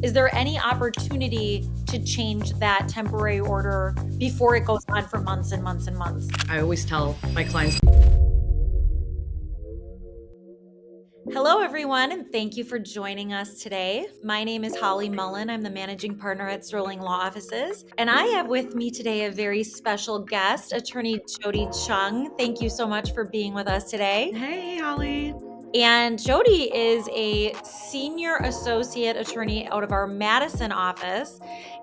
Is there any opportunity to change that temporary order before it goes on for months and months and months? I always tell my clients. Hello, everyone, and thank you for joining us today. My name is Holly Mullin. I'm the managing partner at Sterling Law Offices, and I have with me today a very special guest, attorney Jodi Chung. Thank you so much for being with us today. Hey, Holly. And Jodi is a senior associate attorney out of our Madison office.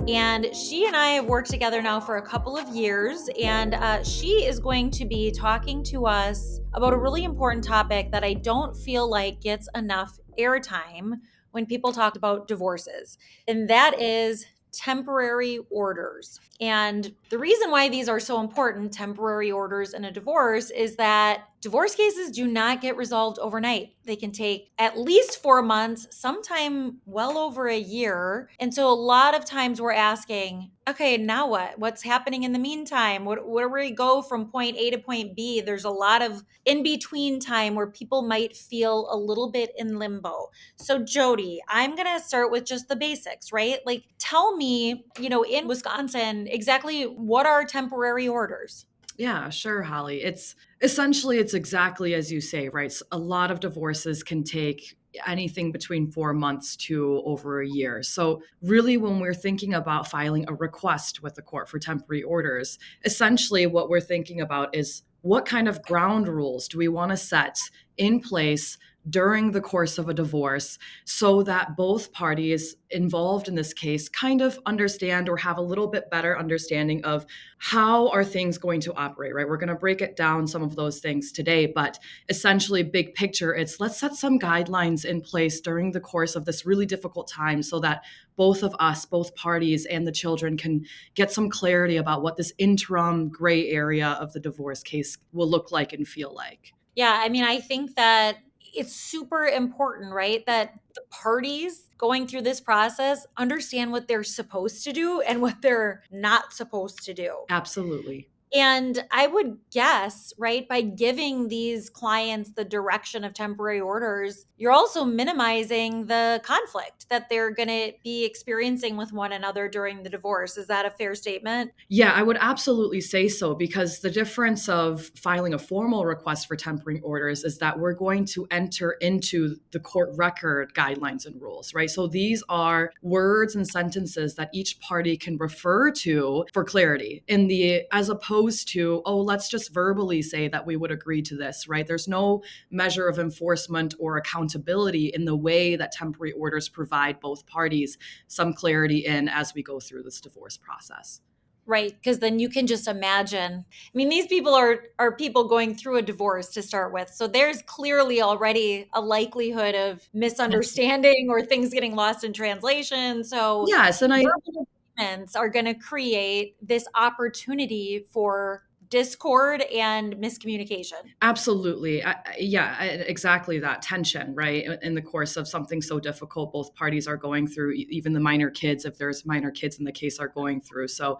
And she and I have worked together now for a couple of years. And she is going to be talking to us about a really important topic that I don't feel like gets enough airtime when people talk about divorces. And that is temporary orders. And the reason why these are so important, temporary orders in a divorce, is that divorce cases do not get resolved overnight. They can take at least 4 months, sometime well over a year. And so a lot of times we're asking, okay, now what? What's happening in the meantime? Where do we go from point A to point B? There's a lot of in between time where people might feel a little bit in limbo. So Jodi, I'm going to start with just the basics, right? Like tell me, in Wisconsin, exactly what are temporary orders? Yeah, sure, Holly. It's exactly as you say, right? A lot of divorces can take anything between 4 months to over a year. So, really, when we're thinking about filing a request with the court for temporary orders, essentially what we're thinking about is what kind of ground rules do we want to set in place during the course of a divorce so that both parties involved in this case kind of understand or have a little bit better understanding of how are things going to operate, right? We're going to break it down some of those things today, but essentially big picture, it's let's set some guidelines in place during the course of this really difficult time so that both of us, both parties and the children can get some clarity about what this interim gray area of the divorce case will look like and feel like. Yeah, I mean, I think that it's super important, right? That the parties going through this process understand what they're supposed to do and what they're not supposed to do. Absolutely. And I would guess, right, by giving these clients the direction of temporary orders, you're also minimizing the conflict that they're going to be experiencing with one another during the divorce. Is that a fair statement? Yeah, I would absolutely say so because the difference of filing a formal request for tempering orders is that we're going to enter into the court record guidelines and rules, right? So these are words and sentences that each party can refer to for clarity in the as opposed to, oh, let's just verbally say that we would agree to this, right? There's no measure of enforcement or accountability in the way that temporary orders provide both parties some clarity in as we go through this divorce process. Right, because then you can just imagine. I mean, these people are people going through a divorce to start with. So there's clearly already a likelihood of misunderstanding or things getting lost in translation. So Yes, and I verbal agreements are going to create this opportunity for discord and miscommunication. absolutely, exactly that tension, right? In the course of something so difficult, both parties are going through, even the minor kids, if there's minor kids in the case, are going through. So,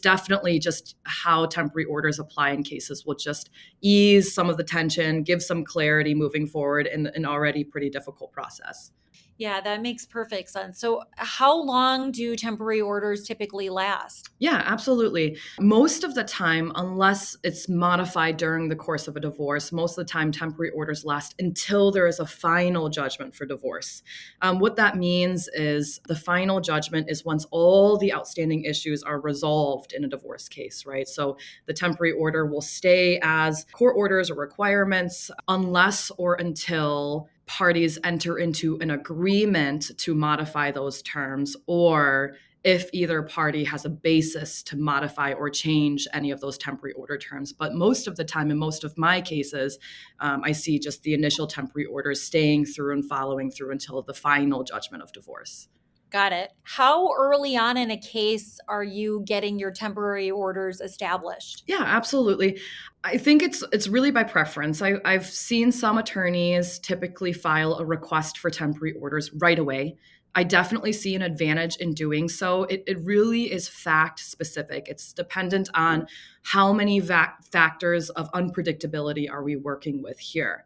definitely just how temporary orders apply in cases will just ease some of the tension, give some clarity moving forward in an already pretty difficult process. Yeah, that makes perfect sense. So how long do temporary orders typically last? Yeah, absolutely. Most of the time, unless it's modified during the course of a divorce, most of the time temporary orders last until there is a final judgment for divorce. What that means is the final judgment is once all the outstanding issues are resolved in a divorce case, right? So the temporary order will stay as court orders or requirements unless or until parties enter into an agreement to modify those terms, or if either party has a basis to modify or change any of those temporary order terms. But most of the time, in most of my cases, I see just the initial temporary orders staying through and following through until the final judgment of divorce. Got it. How early on in a case are you getting your temporary orders established? Yeah, absolutely. I think it's really by preference. I've seen some attorneys typically file a request for temporary orders right away. I definitely see an advantage in doing so. It really is fact specific. It's dependent on how many factors of unpredictability are we working with here.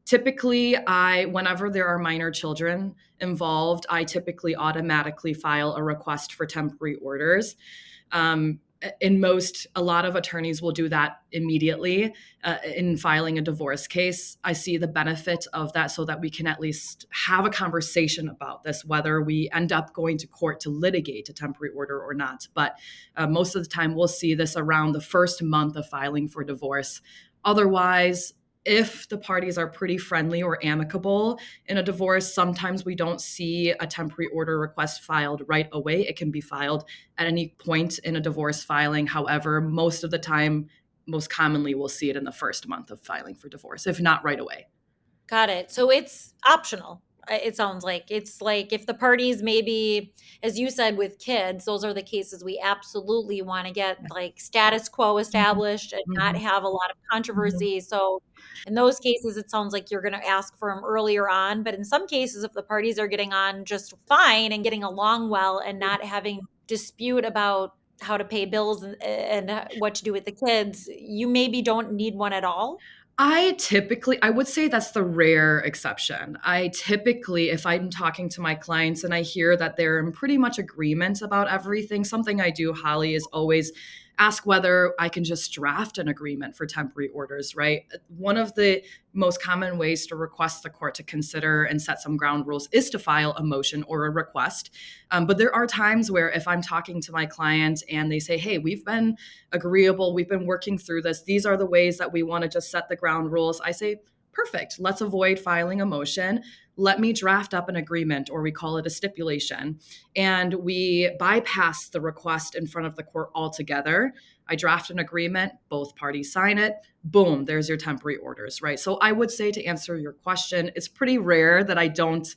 Typically, whenever there are minor children involved, I typically automatically file a request for temporary orders. Um, a lot of attorneys will do that immediately in filing a divorce case. I see the benefit of that so that we can at least have a conversation about this, whether we end up going to court to litigate a temporary order or not. But most of the time, we'll see this around the first month of filing for divorce. Otherwise, if the parties are pretty friendly or amicable in a divorce, sometimes we don't see a temporary order request filed right away. It can be filed at any point in a divorce filing. However, most of the time, most commonly, we'll see it in the first month of filing for divorce, if not right away. Got it. So it's optional. It sounds like it's like if the parties maybe, as you said, with kids, those are the cases we absolutely want to get like status quo Mhm, established and not mhm, have a lot of mhm. controversy. So in those cases, it sounds like you're going to ask for them earlier on. But in some cases, if the parties are getting on just fine and getting along well and not having dispute about how to pay bills and what to do with the kids, you maybe don't need one at all. I would say that's the rare exception. I typically, if I'm talking to my clients and I hear that they're in pretty much agreement about everything, something I do, Holly, is always ask whether I can just draft an agreement for temporary orders, right? One of the most common ways to request the court to consider and set some ground rules is to file a motion or a request. But there are times where if I'm talking to my client and they say, hey, we've been agreeable. We've been working through this. These are the ways that we want to just set the ground rules. I say, perfect. Let's avoid filing a motion. Let me draft up an agreement, or we call it a stipulation, and we bypass the request in front of the court altogether. I draft an agreement, both parties sign it, boom, there's your temporary orders, right? So I would say, to answer your question, it's pretty rare that I don't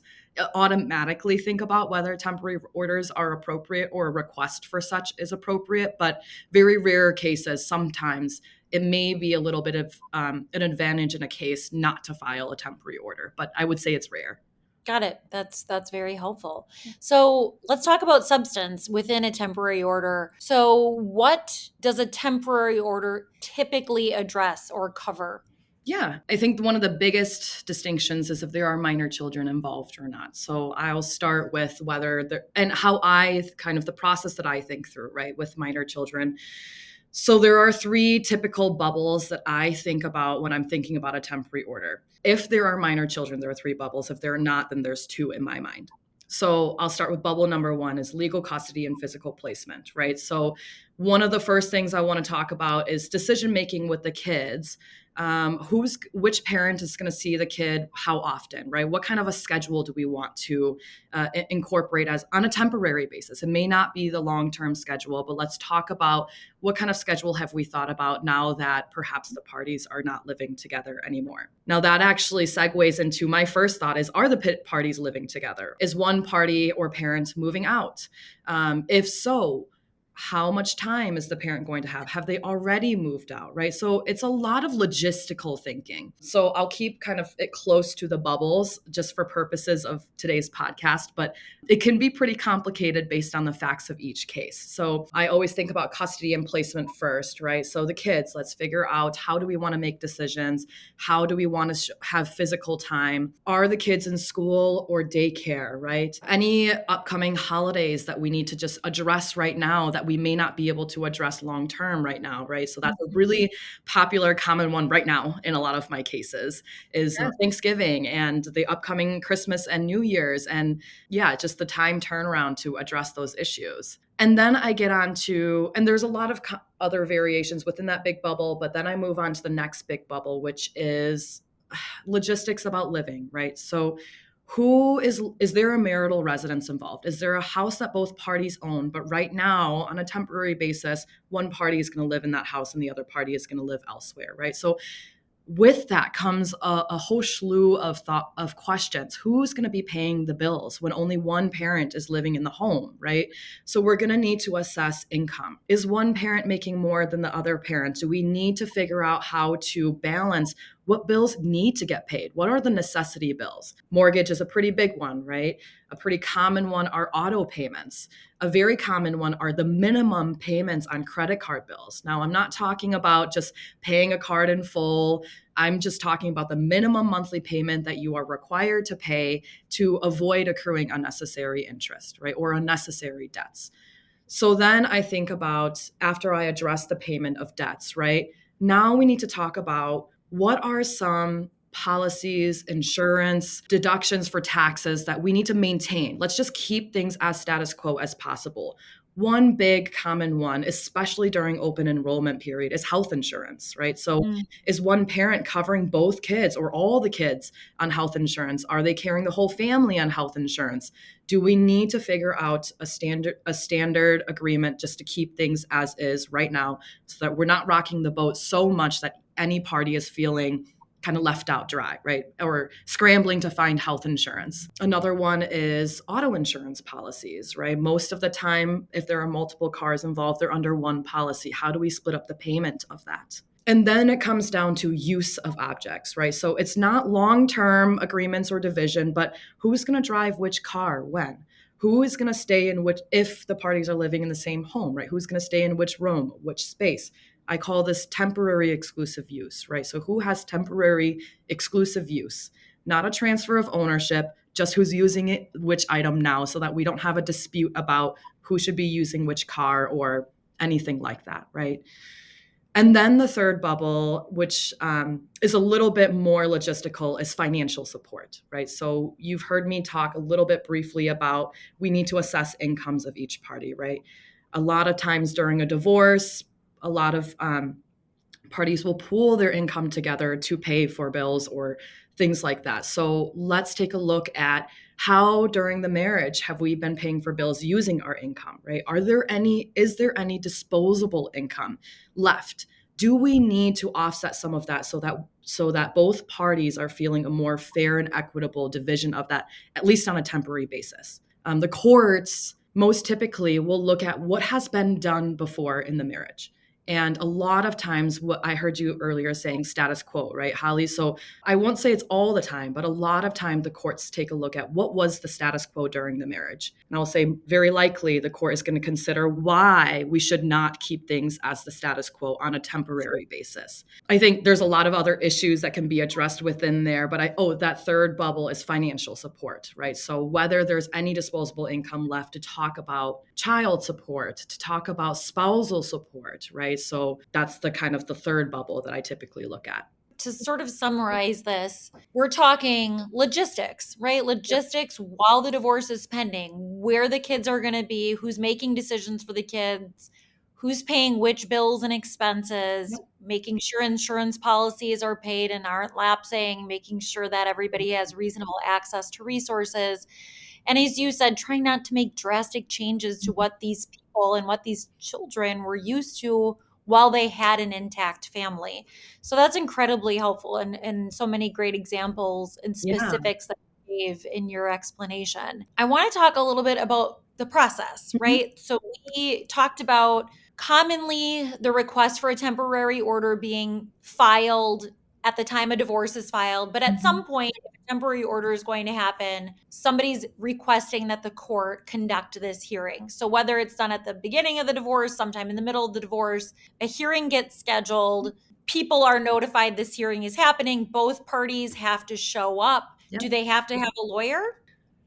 automatically think about whether temporary orders are appropriate or a request for such is appropriate. But very rare cases, sometimes it may be a little bit of an advantage in a case not to file a temporary order, but I would say it's rare. Got it. That's very helpful. So let's talk about substance within a temporary order. So what does a temporary order typically address or cover? Yeah, I think one of the biggest distinctions is if there are minor children involved or not. So I'll start with whether there, and how I kind of the process that I think through, right, with minor children. So there are three typical bubbles that I think about when I'm thinking about a temporary order. If there are minor children, there are three bubbles. If there are not, then there's two in my mind. So I'll start with bubble number one is legal custody and physical placement, right? So one of the first things I want to talk about is decision making with the kids. Which parent is going to see the kid how often, right? What kind of a schedule do we want to incorporate as on a temporary basis? It may not be the long-term schedule, but let's talk about what kind of schedule have we thought about now that perhaps the parties are not living together anymore. Now that actually segues into my first thought is, are the parties living together? Is one party or parent moving out? If so, how much time is the parent going to have? Have they already moved out, right? So it's a lot of logistical thinking. So I'll keep kind of it close to the bubbles just for purposes of today's podcast, but it can be pretty complicated based on the facts of each case. So I always think about custody and placement first, right? So the kids, let's figure out, how do we want to make decisions? How do we want to have physical time? Are the kids in school or daycare, right? Any upcoming holidays that we need to just address right now that we may not be able to address long term right now, right? So that's a really popular, common one right now in a lot of my cases is Thanksgiving and the upcoming Christmas and New Year's, and yeah, just the time turnaround to address those issues. And then I get on to, and there's a lot of other variations within that big bubble, but then I move on to the next big bubble, which is logistics about living, right? So is there a marital residence involved? Is there a house that both parties own, but right now on a temporary basis, one party is going to live in that house and the other party is going to live elsewhere, right? So with that comes a whole slew of questions. Who's going to be paying the bills when only one parent is living in the home, right? So we're going to need to assess income. Is one parent making more than the other parent? Do we need to figure out how to balance what bills need to get paid. What are the necessity bills? Mortgage is a pretty big one, right? A pretty common one are auto payments. A very common one are the minimum payments on credit card bills. Now, I'm not talking about just paying a card in full. I'm just talking about the minimum monthly payment that you are required to pay to avoid accruing unnecessary interest, right? Or unnecessary debts. So then I think about, after I address the payment of debts, right? Now we need to talk about what are some policies, insurance, deductions for taxes that we need to maintain. Let's just keep things as status quo as possible. One big common one, especially during open enrollment period, is health insurance, right? So Mm. is one parent covering both kids or all the kids on health insurance? Are they carrying the whole family on health insurance? Do we need to figure out a standard agreement just to keep things as is right now so that we're not rocking the boat so much that any party is feeling kind of left out dry, right? Or scrambling to find health insurance. Another one is auto insurance policies, right? Most of the time, if there are multiple cars involved, they're under one policy. How do we split up the payment of that? And then it comes down to use of objects, right? So it's not long-term agreements or division, but who's going to drive which car when? Who is going to stay in which, if the parties are living in the same home, right? Who's going to stay in which room, which space? I call this temporary exclusive use, right? So who has temporary exclusive use? Not a transfer of ownership, just who's using it, which item now, so that we don't have a dispute about who should be using which car or anything like that, right? And then the third bubble, which is a little bit more logistical, is financial support, right? So you've heard me talk a little bit briefly about we need to assess incomes of each party, right? A lot of times during a divorce, a lot of parties will pool their income together to pay for bills or things like that. So let's take a look at how during the marriage have we been paying for bills using our income, right? Is there any disposable income left? Do we need to offset some of that so that both parties are feeling a more fair and equitable division of that, at least on a temporary basis? The courts most typically will look at what has been done before in the marriage. And a lot of times, what I heard you earlier saying, status quo, right, Holly? So I won't say it's all the time, but a lot of time the courts take a look at what was the status quo during the marriage. And I'll say very likely the court is going to consider why we should not keep things as the status quo on a temporary basis. I think there's a lot of other issues that can be addressed within there, but that third bubble is financial support, right? So whether there's any disposable income left to talk about child support, to talk about spousal support, right? So that's the kind of the third bubble that I typically look at. To sort of summarize this, we're talking logistics, right? Logistics while the divorce is pending, where the kids are going to be, who's making decisions for the kids, who's paying which bills and expenses, Yep. making sure insurance policies are paid and aren't lapsing, making sure that everybody has reasonable access to resources. And as you said, trying not to make drastic changes to what these people and what these children were used to while they had an intact family. So that's incredibly helpful and so many great examples and Yeah. specifics that you gave in your explanation. I want to talk a little bit about the process, Mhm. right? So we talked about commonly the request for a temporary order being filed at the time a divorce is filed, but at Mhm. some point, if a temporary order is going to happen, somebody's requesting that the court conduct this hearing. So whether it's done at the beginning of the divorce, sometime in the middle of the divorce, a hearing gets scheduled. People are notified this hearing is happening. Both parties have to show up. Yep. Do they have to have a lawyer?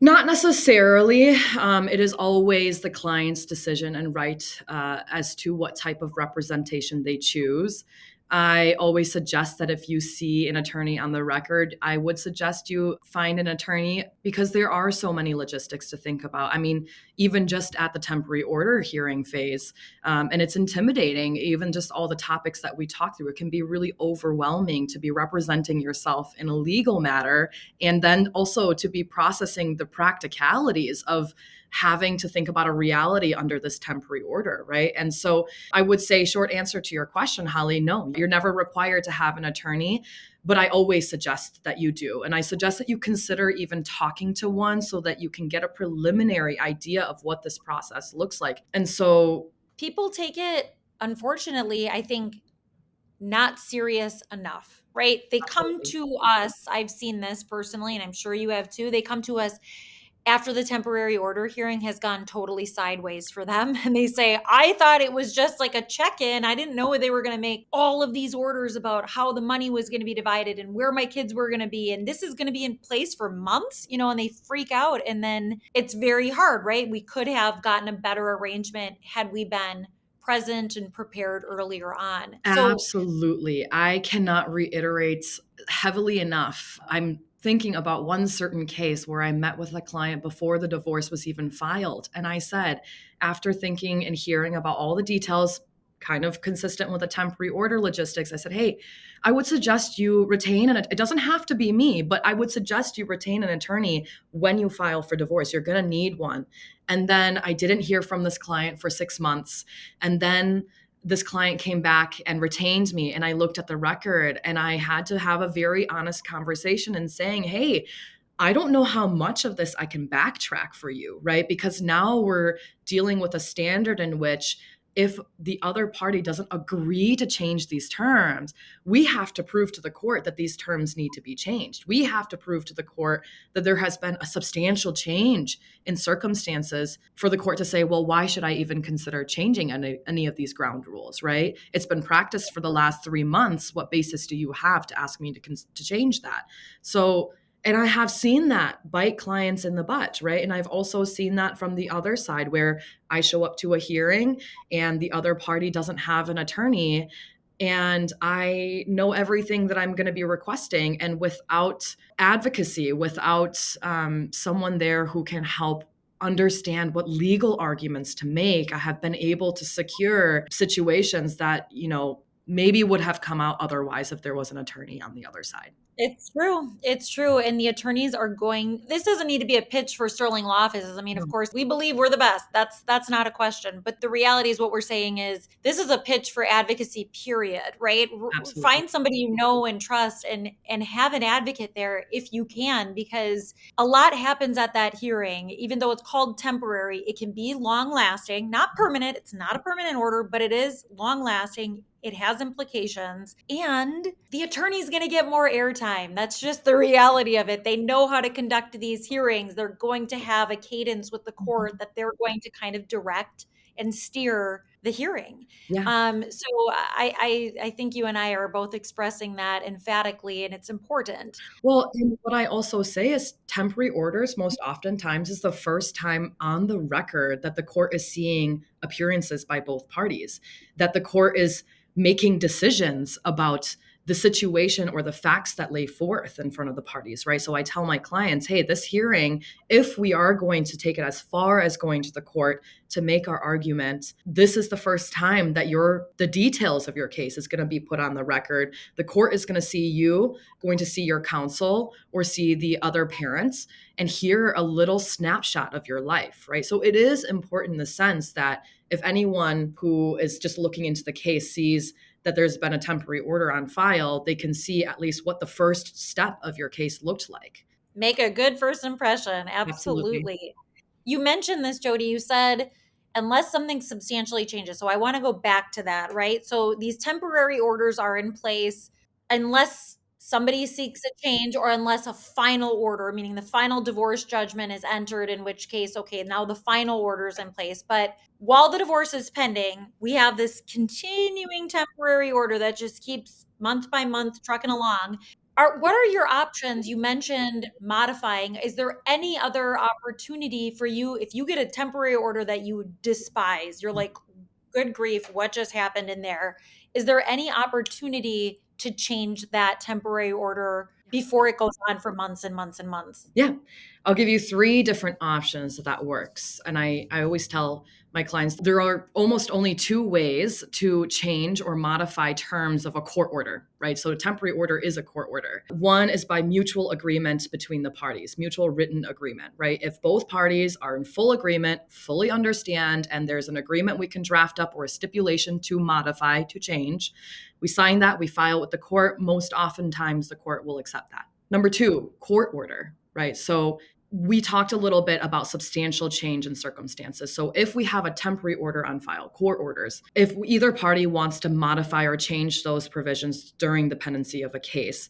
Not necessarily. It is always the client's decision and right as to what type of representation they choose. I always suggest that if you see an attorney on the record, I would suggest you find an attorney because there are so many logistics to think about. I mean, even just at the temporary order hearing phase, and it's intimidating, even just all the topics that we talk through. It can be really overwhelming to be representing yourself in a legal matter and then also to be processing the practicalities of having to think about a reality under this temporary order, right? And so I would say, short answer to your question, Holly, no, you're never required to have an attorney, but I always suggest that you do. And I suggest that you consider even talking to one so that you can get a preliminary idea of what this process looks like. And so People take it, unfortunately, I think not serious enough, right? They come Absolutely. to us. I've seen this personally, and I'm sure you have too. They come to us after the temporary order hearing has gone totally sideways for them. And they say, I thought it was just like a check in. I didn't know they were going to make all of these orders about how the money was going to be divided and where my kids were going to be. And this is going to be in place for months, and they freak out. And then it's very hard, right? We could have gotten a better arrangement had we been present and prepared earlier on. So Absolutely. I cannot reiterate heavily enough. I'm thinking about one certain case where I met with a client before the divorce was even filed. And I said, after thinking and hearing about all the details, kind of consistent with the temporary order logistics, I said, hey, I would suggest you retain, and it doesn't have to be me, but I would suggest you retain an attorney when you file for divorce. You're going to need one. And then I didn't hear from this client for 6 months. And then this client came back and retained me, and I looked at the record, and I had to have a very honest conversation and saying, hey, I don't know how much of this I can backtrack for you, right? Because now we're dealing with a standard in which if the other party doesn't agree to change these terms, we have to prove to the court that these terms need to be changed. We have to prove to the court that there has been a substantial change in circumstances for the court to say, well, why should I even consider changing any of these ground rules, right? It's been practiced for the last 3 months. What basis do you have to ask me to change that? So, and I have seen that bite clients in the butt, right? And I've also seen that from the other side where I show up to a hearing and the other party doesn't have an attorney, and I know everything that I'm going to be requesting. And without advocacy, without someone there who can help understand what legal arguments to make, I have been able to secure situations that, maybe would have come out otherwise if there was an attorney on the other side. it's true. It's true. And the attorneys are this doesn't need to be a pitch for Sterling law offices. I mean, of No, course, we believe we're the best. That's not a question. But the reality is what we're saying is this is a pitch for advocacy, period, right? absolutely. Find somebody you know and trust and have an advocate there if you can, because a lot happens at that hearing. Even though it's called temporary, it can be long lasting, not permanent. It's not a permanent order, but it is long lasting. It has implications, and the attorney's going to get more airtime. That's just the reality of it. They know how to conduct these hearings. They're going to have a cadence with the court that they're going to kind of direct and steer the hearing. Yeah. So I think you and I are both expressing that emphatically, and it's important. Well, and what I also say is temporary orders most oftentimes is the first time on the record that the court is seeing appearances by both parties, that the court is making decisions about the situation or the facts that lay forth in front of the parties, right? So I tell my clients, hey, this hearing, if we are going to take it as far as going to the court to make our argument, this is the first time that the details of your case is going to be put on the record. The court is going to see you, going to see your counsel or see the other parents and hear a little snapshot of your life, right? So it is important in the sense that if anyone who is just looking into the case sees that there's been a temporary order on file, they can see at least what the first step of your case looked like. Make a good first impression. Absolutely. Absolutely. You mentioned this, Jodi. You said, unless something substantially changes. So I want to go back to that, right? So these temporary orders are in place unless somebody seeks a change or unless a final order, meaning the final divorce judgment is entered, in which case, okay, now the final order is in place. But while the divorce is pending, we have this continuing temporary order that just keeps month by month trucking along. What are your options? You mentioned modifying. Is there any other opportunity for you if you get a temporary order that you despise? You're like, good grief, what just happened in there? Is there any opportunity to change that temporary order before it goes on for months and months and months? Yeah. I'll give you three different options that works. And I always tell my clients there are almost only two ways to change or modify terms of a court order, right? So a temporary order is a court order. One is by mutual agreement between the parties, mutual written agreement, right? If both parties are in full agreement, fully understand, and there's an agreement we can draft up or a stipulation to modify, to change, we sign that, we file with the court. Most oftentimes the court will accept that. Number two, court order, right? So we talked a little bit about substantial change in circumstances. So if we have a temporary order on file, court orders, if either party wants to modify or change those provisions during the pendency of a case,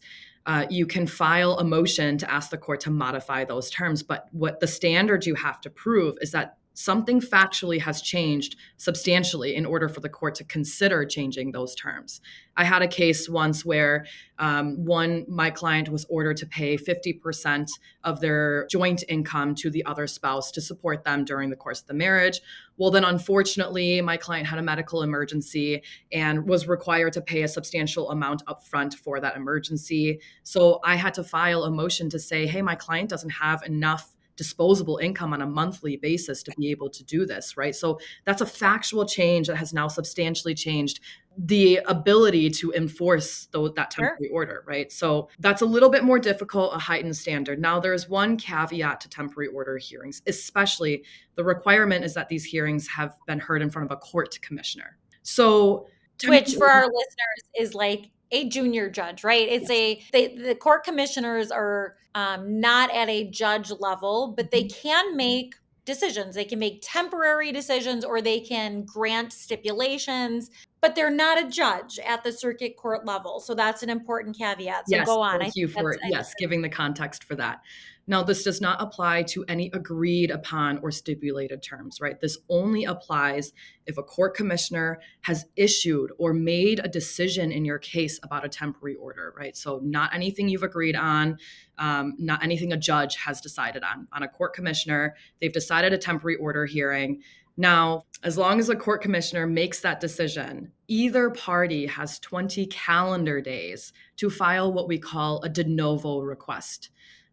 you can file a motion to ask the court to modify those terms. But what the standard you have to prove is that something factually has changed substantially in order for the court to consider changing those terms. I had a case once where my client was ordered to pay 50% of their joint income to the other spouse to support them during the course of the marriage. Well, then unfortunately, my client had a medical emergency and was required to pay a substantial amount upfront for that emergency. So I had to file a motion to say, hey, my client doesn't have enough disposable income on a monthly basis to be able to do this, right? So that's a factual change that has now substantially changed the ability to enforce that Sure. temporary order, right? So that's a little bit more difficult, a heightened standard. Now, there's one caveat to temporary order hearings, especially the requirement is that these hearings have been heard in front of a court commissioner. So Which for our listeners is like a junior judge, right? It's yes. the court commissioners are not at a judge level, but they Mhm. can make decisions. They can make temporary decisions or they can grant stipulations, but they're not a judge at the circuit court level. So that's an important caveat. So Yes, go on. thank you for, I think yes, giving the context for that. Now, this does not apply to any agreed upon or stipulated terms, right? This only applies if a court commissioner has issued or made a decision in your case about a temporary order, right? So not anything you've agreed on, not anything a judge has decided on a court commissioner. They've decided a temporary order hearing. Now, as long as a court commissioner makes that decision, either party has 20 calendar days to file what we call a de novo request.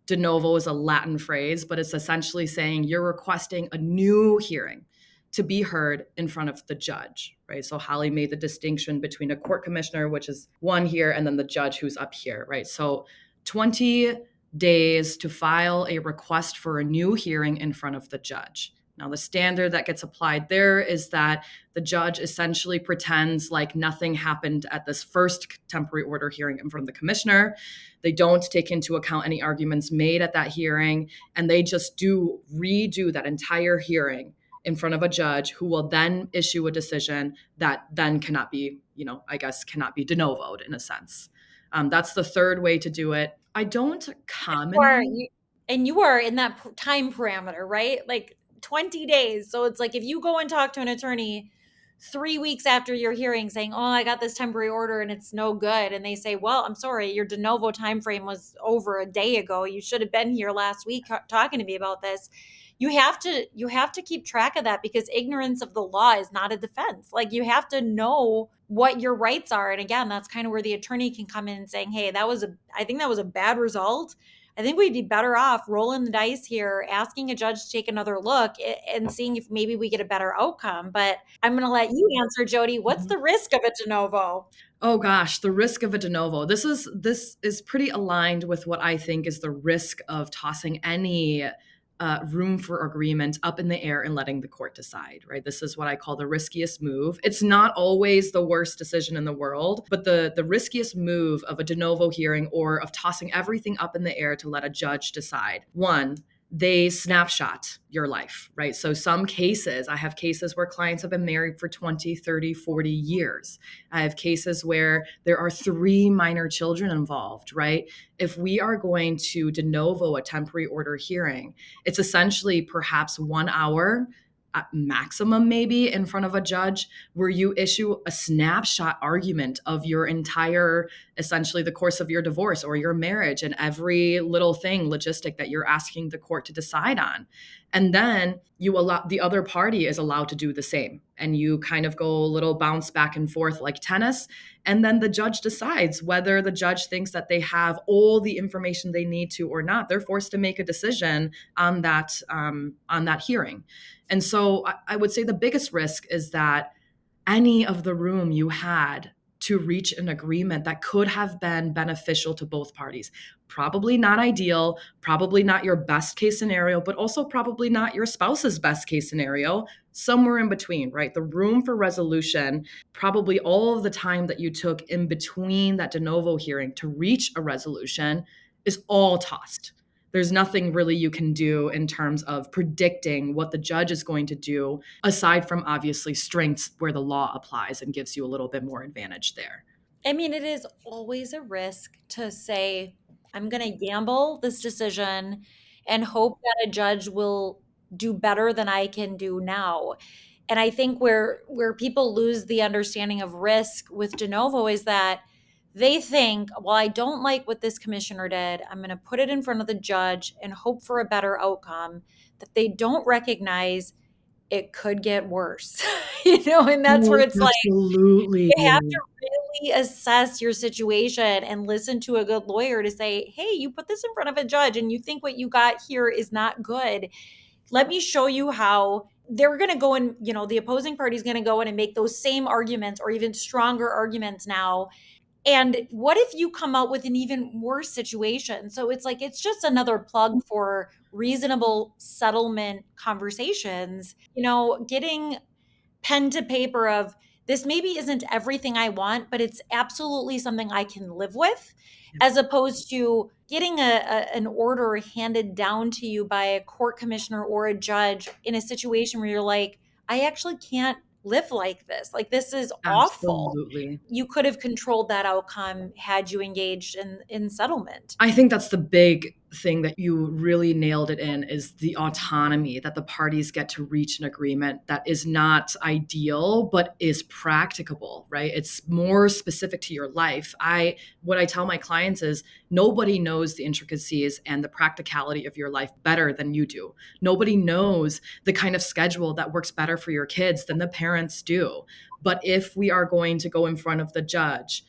De novo is a Latin phrase, but it's essentially saying you're requesting a new hearing to be heard in front of the judge, right? So Holly made the distinction between a court commissioner, which is one here, and then the judge who's up here, right? So 20 days to file a request for a new hearing in front of the judge. Now, the standard that gets applied there is that the judge essentially pretends like nothing happened at this first temporary order hearing in front of the commissioner. They don't take into account any arguments made at that hearing, and they just redo that entire hearing in front of a judge who will then issue a decision that then cannot be, I guess, cannot be de novoed in a sense. That's the third way to do it. I don't or commonly. you are in that time parameter, right? Like 20 days. So it's like if you go and talk to an attorney 3 weeks after your hearing saying, oh, I got this temporary order and it's no good. And they say, well, I'm sorry, your de novo time frame was over a day ago. You should have been here last week talking to me about this. You have to keep track of that because ignorance of the law is not a defense. Like you have to know what your rights are. And again, that's kind of where the attorney can come in and saying, hey, I think that was a bad result. I think we'd be better off rolling the dice here, asking a judge to take another look and seeing if maybe we get a better outcome. But I'm going to let you answer, Jodi. What's the risk of a de novo? Oh gosh, the risk of a de novo. This is pretty aligned with what I think is the risk of tossing any room for agreement up in the air and letting the court decide, right? This is what I call the riskiest move. It's not always the worst decision in the world, but the riskiest move of a de novo hearing or of tossing everything up in the air to let a judge decide. One, they snapshot your life, right? So I have cases where clients have been married for 20, 30, 40 years. I have cases where there are 3 minor children involved, right? If we are going to de novo a temporary order hearing, it's essentially perhaps 1 hour at maximum, maybe in front of a judge, where you issue a snapshot argument of your entire, essentially the course of your divorce or your marriage and every little thing logistic that you're asking the court to decide on. And then the other party is allowed to do the same. And you kind of go a little bounce back and forth like tennis. And then the judge decides whether the judge thinks that they have all the information they need to or not. They're forced to make a decision on that hearing. And so I would say the biggest risk is that any of the room you had to reach an agreement that could have been beneficial to both parties. Probably not ideal, probably not your best case scenario, but also probably not your spouse's best case scenario, somewhere in between, right? The room for resolution, probably all of the time that you took in between that de novo hearing to reach a resolution is all tossed. There's nothing really you can do in terms of predicting what the judge is going to do, aside from obviously strengths where the law applies and gives you a little bit more advantage there. I mean, it is always a risk to say, I'm going to gamble this decision and hope that a judge will do better than I can do now. And I think where people lose the understanding of risk with de novo is that they think, well, I don't like what this commissioner did. I'm going to put it in front of the judge and hope for a better outcome. That they don't recognize it could get worse. And that's where Oh, it's like absolutely. you have to really assess your situation and listen to a good lawyer to say, hey, you put this in front of a judge and you think what you got here is not good. Let me show you how they're going to go and, the opposing party is going to go in and make those same arguments or even stronger arguments now. And what if you come out with an even worse situation? So it's like, it's just another plug for reasonable settlement conversations, getting pen to paper of this maybe isn't everything I want, but it's absolutely something I can live with, as opposed to getting an order handed down to you by a court commissioner or a judge in a situation where you're like, I actually can't live like this. Like, this is awful. Absolutely. You could have controlled that outcome had you engaged in settlement. I think that's the big thing that you really nailed it in, is the autonomy that the parties get to reach an agreement that is not ideal, but is practicable, right? It's more specific to your life. What I tell my clients is nobody knows the intricacies and the practicality of your life better than you do. Nobody knows the kind of schedule that works better for your kids than the parents do. But if we are going to go in front of the judge,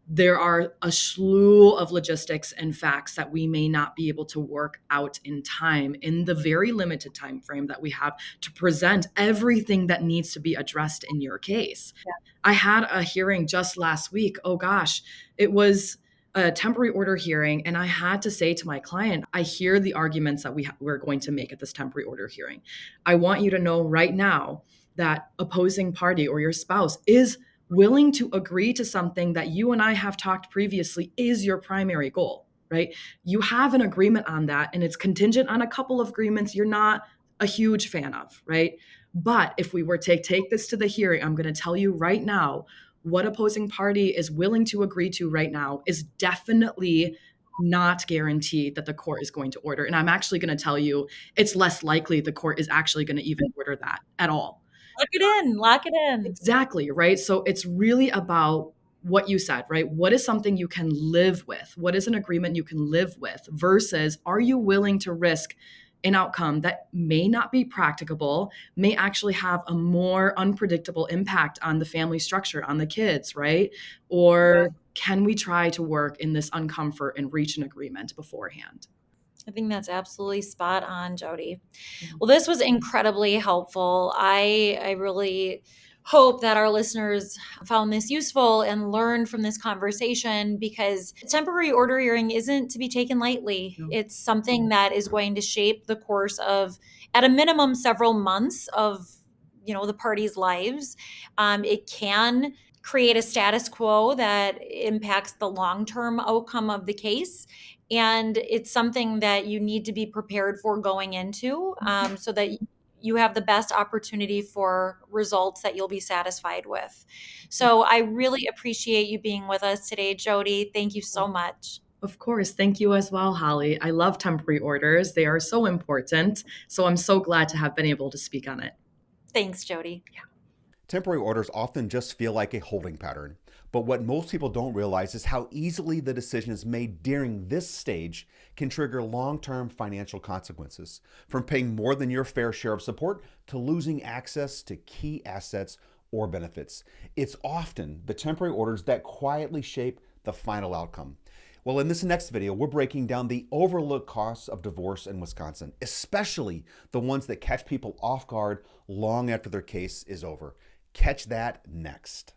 there are a slew of logistics and facts that we may not be able to work out in time, in the very limited time frame that we have to present everything that needs to be addressed in your case. Yeah. I had a hearing just last week. Oh gosh, it was a temporary order hearing, and I had to say to my client, I hear the arguments that we're going to make at this temporary order hearing. I want you to know right now that opposing party or your spouse is willing to agree to something that you and I have talked previously is your primary goal, right? You have an agreement on that, and it's contingent on a couple of agreements you're not a huge fan of, right? But if we were to take this to the hearing, I'm going to tell you right now, what opposing party is willing to agree to right now is definitely not guaranteed that the court is going to order. And I'm actually going to tell you, it's less likely the court is actually going to even order that at all. Lock it in, lock it in. Exactly, right? So it's really about what you said, right? What is something you can live with? What is an agreement you can live with versus are you willing to risk an outcome that may not be practicable, may actually have a more unpredictable impact on the family structure, on the kids, right? Or can we try to work in this uncomfort and reach an agreement beforehand? I think that's absolutely spot on, Jodi. Well, this was incredibly helpful. I really hope that our listeners found this useful and learned from this conversation, because temporary order hearing isn't to be taken lightly. No. It's something that is going to shape the course of, at a minimum, several months of the parties' lives. It can create a status quo that impacts the long-term outcome of the case. And it's something that you need to be prepared for going into, so that you have the best opportunity for results that you'll be satisfied with. So I really appreciate you being with us today, Jodi. Thank you so much. Of course. Thank you as well, Holly. I love temporary orders. They are so important. So I'm so glad to have been able to speak on it. Thanks, Jodi. Yeah. Temporary orders often just feel like a holding pattern, but what most people don't realize is how easily the decisions made during this stage can trigger long-term financial consequences, from paying more than your fair share of support to losing access to key assets or benefits. It's often the temporary orders that quietly shape the final outcome. Well, in this next video, we're breaking down the overlooked costs of divorce in Wisconsin, especially the ones that catch people off guard long after their case is over. Catch that next.